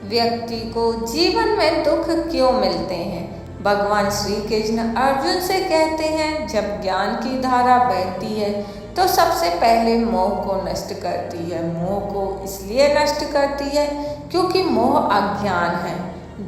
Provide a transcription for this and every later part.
व्यक्ति को जीवन में दुख क्यों मिलते हैं? भगवान श्री कृष्ण अर्जुन से कहते हैं, जब ज्ञान की धारा बहती है तो सबसे पहले मोह को नष्ट करती है। मोह को इसलिए नष्ट करती है क्योंकि मोह अज्ञान है।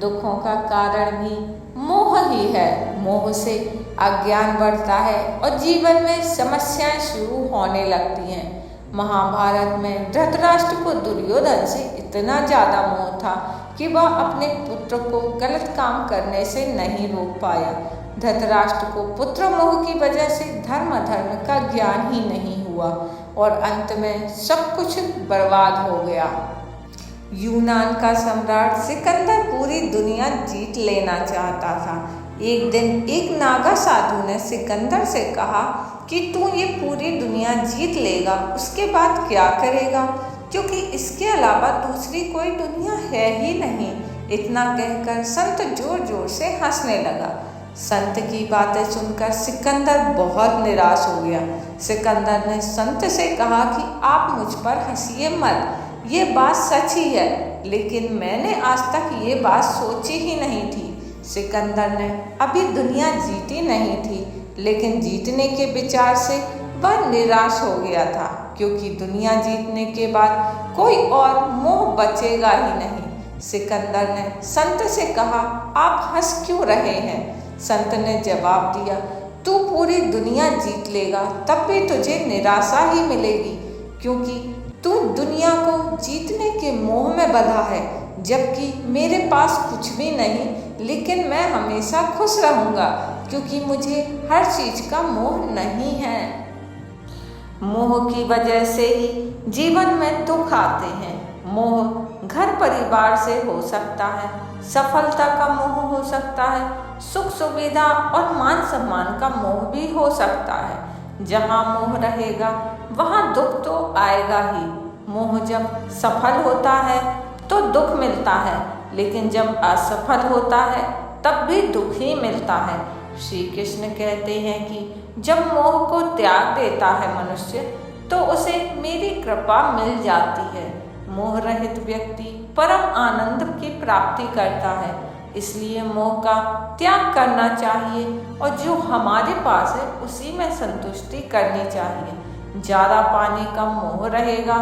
दुखों का कारण भी मोह ही है। मोह से अज्ञान बढ़ता है और जीवन में समस्याएं शुरू होने लगती हैं। महाभारत में धृतराष्ट्र को दुर्योधन से इतना ज़्यादा मोह था कि वह अपने पुत्र को गलत काम करने से नहीं रोक पाया। धृतराष्ट्र को पुत्र मोह की वजह से धर्म का ज्ञान ही नहीं हुआ और अंत में सब कुछ बर्बाद हो गया। यूनान का सम्राट सिकंदर पूरी दुनिया जीत लेना चाहता था। एक दिन एक नागा साधु ने सिकंदर से कहा कि तू ये पूरी दुनिया जीत लेगा, उसके बाद क्या करेगा, क्योंकि इसके अलावा दूसरी कोई दुनिया है ही नहीं। इतना कहकर संत जोर जोर से हंसने लगा। संत की बातें सुनकर सिकंदर बहुत निराश हो गया। सिकंदर ने संत से कहा कि आप मुझ पर हंसिए मत, ये बात सच ही है, लेकिन मैंने आज तक ये बात सोची ही नहीं थी। सिकंदर ने अभी दुनिया जीती नहीं थी, लेकिन जीतने के विचार से वह निराश हो गया था, क्योंकि दुनिया जीतने के बाद कोई और मोह बचेगा ही नहीं। सिकंदर ने संत से कहा, आप हंस क्यों रहे हैं? संत ने जवाब दिया, तू पूरी दुनिया जीत लेगा तब भी तुझे निराशा ही मिलेगी, क्योंकि तू दुनिया को जीतने के मोह में बंधा है, जबकि मेरे पास कुछ भी नहीं, लेकिन मैं हमेशा खुश रहूँगा, क्योंकि मुझे हर चीज़ का मोह नहीं है। मोह की वजह से ही जीवन में दुख आते हैं। मोह घर परिवार से हो सकता है, सफलता का मोह हो सकता है, सुख सुविधा और मान सम्मान का मोह भी हो सकता है। जहाँ मोह रहेगा वहाँ दुख तो आएगा ही। मोह जब सफल होता है तो दुख मिलता है, लेकिन जब असफल होता है तब भी दुख ही मिलता है। श्री कृष्ण कहते हैं कि जब मोह को त्याग देता है मनुष्य तो उसे मेरी कृपा मिल जाती है। मोह रहित व्यक्ति परम आनंद की प्राप्ति करता है। इसलिए मोह का त्याग करना चाहिए और जो हमारे पास है उसी में संतुष्टि करनी चाहिए। ज़्यादा पानी का मोह रहेगा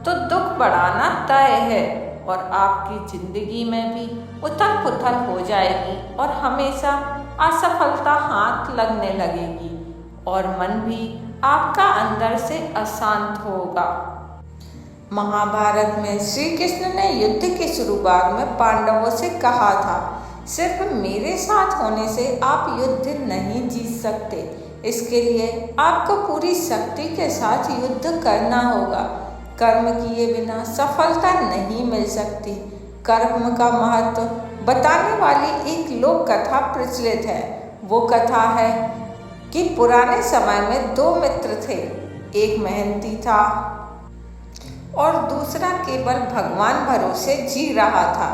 तो दुख बढ़ाना तय है और आपकी जिंदगी में भी उथल पुथल हो जाएगी और हमेशा असफलता हाथ लगने लगेगी और मन भी आपका अंदर से अशांत होगा। महाभारत में श्री कृष्ण ने युद्ध के शुरुआत में पांडवों से कहा था, सिर्फ मेरे साथ होने से आप युद्ध नहीं जीत सकते। इसके लिए आपको पूरी शक्ति के साथ युद्ध करना होगा। कर्म किए बिना सफलता नहीं मिल सकती। कर्म का महत्व बताने वाली एक लोक कथा प्रचलित है। वो कथा है कि पुराने समय में दो मित्र थे। एक मेहनती था और दूसरा केवल भगवान भरोसे जी रहा था।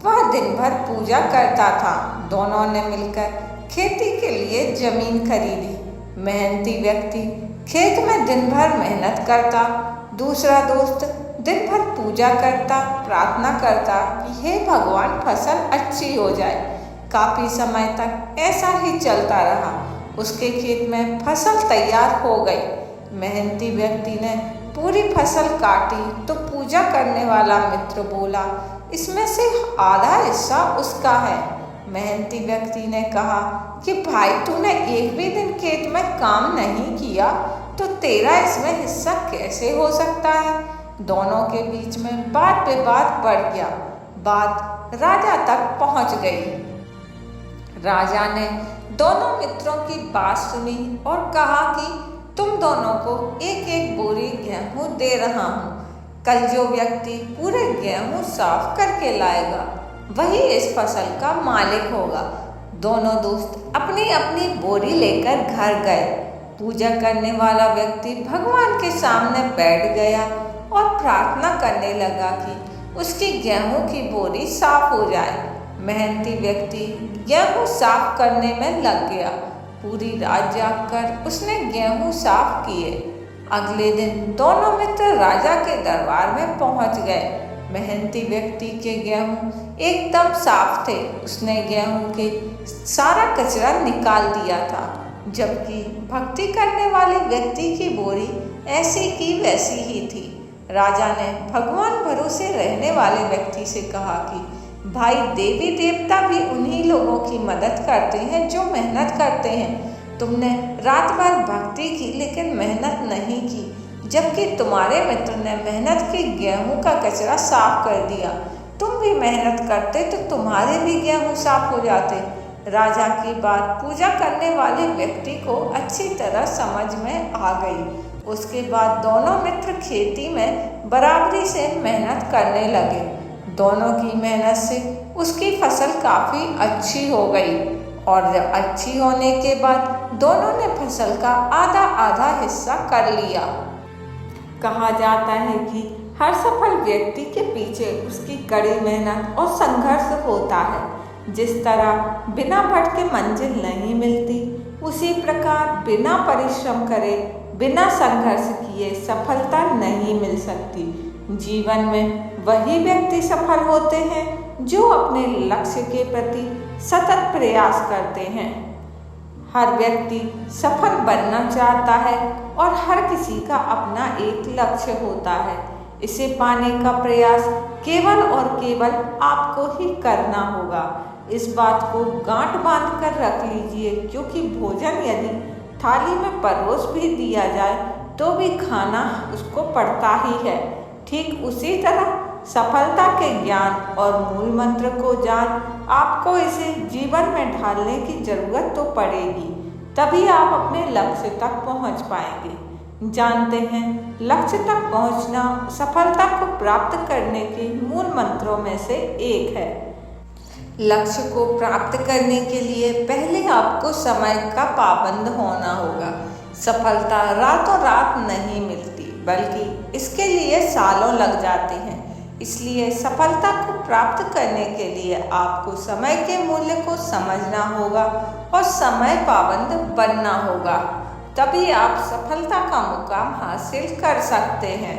वह दिन भर पूजा करता था। दोनों ने मिलकर खेती के लिए जमीन खरीदी। मेहनती व्यक्ति खेत में दिन भर मेहनत करता, दूसरा दोस्त दिन भर पूजा करता, प्रार्थना करता कि हे भगवान फसल अच्छी हो जाए। काफी समय तक ऐसा ही चलता रहा। उसके खेत में फसल तैयार हो गई। मेहनती व्यक्ति ने पूरी फसल काटी तो पूजा करने वाला मित्र बोला, इसमें से आधा हिस्सा उसका है। मेहनती व्यक्ति ने कहा कि भाई तूने एक भी दिन खेत में काम नहीं किया तो तेरा इसमें हिस्सा कैसे हो सकता है। दोनों के बीच में बात विवाद बढ़ गया। बात राजा तक पहुंच गई। राजा ने दोनों मित्रों की बात सुनी और कहा कि तुम दोनों को एक एक बोरी गेहूं दे रहा हूँ। कल जो व्यक्ति पूरे गेहूं साफ करके लाएगा वही इस फसल का मालिक होगा। दोनों दोस्त अपनी अपनी बोरी लेकर घर गए। पूजा करने वाला व्यक्ति भगवान के सामने बैठ गया और प्रार्थना करने लगा कि उसकी गेहूं की बोरी साफ हो जाए। मेहनती व्यक्ति गेहूं साफ करने में लग गया। पूरी रात जागकर उसने गेहूं साफ किए। अगले दिन दोनों मित्र राजा के दरबार में पहुंच गए। मेहनती व्यक्ति के गेहूं एकदम साफ थे। उसने गेहूं के सारा कचरा निकाल दिया था, जबकि भक्ति करने वाले व्यक्ति की बोरी ऐसी की वैसी ही थी। राजा ने भगवान भरोसे रहने वाले व्यक्ति से कहा कि भाई, देवी देवता भी उन्हीं लोगों की मदद करते हैं जो मेहनत करते हैं। तुमने रात भर भक्ति की लेकिन मेहनत नहीं की, जबकि तुम्हारे मित्र ने मेहनत की गेहूं का कचरा साफ कर दिया। तुम भी मेहनत करते तो तुम्हारे भी गेहूं साफ हो जाते। राजा की बात पूजा करने वाले व्यक्ति को अच्छी तरह समझ में आ गई। उसके बाद दोनों मित्र खेती में बराबरी से मेहनत करने लगे। दोनों की मेहनत से उसकी फसल काफ़ी अच्छी हो गई और अच्छी होने के बाद दोनों ने फसल का आधा आधा हिस्सा कर लिया। कहा जाता है कि हर सफल व्यक्ति के पीछे उसकी कड़ी मेहनत और संघर्ष होता है। जिस तरह बिना भटके मंजिल नहीं मिलती, उसी प्रकार बिना परिश्रम करे, बिना संघर्ष किए सफलता नहीं मिल सकती। जीवन में वही व्यक्ति सफल होते हैं जो अपने लक्ष्य के प्रति सतत प्रयास करते हैं। हर व्यक्ति सफल बनना चाहता है और हर किसी का अपना एक लक्ष्य होता है। इसे पाने का प्रयास केवल और केवल आपको ही करना होगा। इस बात को गांठ बांध कर रख लीजिए, क्योंकि भोजन यदि थाली में परोस भी दिया जाए तो भी खाना उसको पड़ता ही है। ठीक उसी तरह सफलता के ज्ञान और मूल मंत्र को जान आपको इसे जीवन में ढालने की जरूरत तो पड़ेगी, तभी आप अपने लक्ष्य तक पहुंच पाएंगे। जानते हैं, लक्ष्य तक पहुंचना सफलता को प्राप्त करने के मूल मंत्रों में से एक है। लक्ष्य को प्राप्त करने के लिए पहले आपको समय का पाबंद होना होगा। सफलता रातों रात नहीं मिलती, बल्कि इसके लिए सालों लग जाते हैं। इसलिए सफलता को प्राप्त करने के लिए आपको समय के मूल्य को समझना होगा और समय पाबंद बनना होगा, तभी आप सफलता का मुकाम हासिल कर सकते हैं।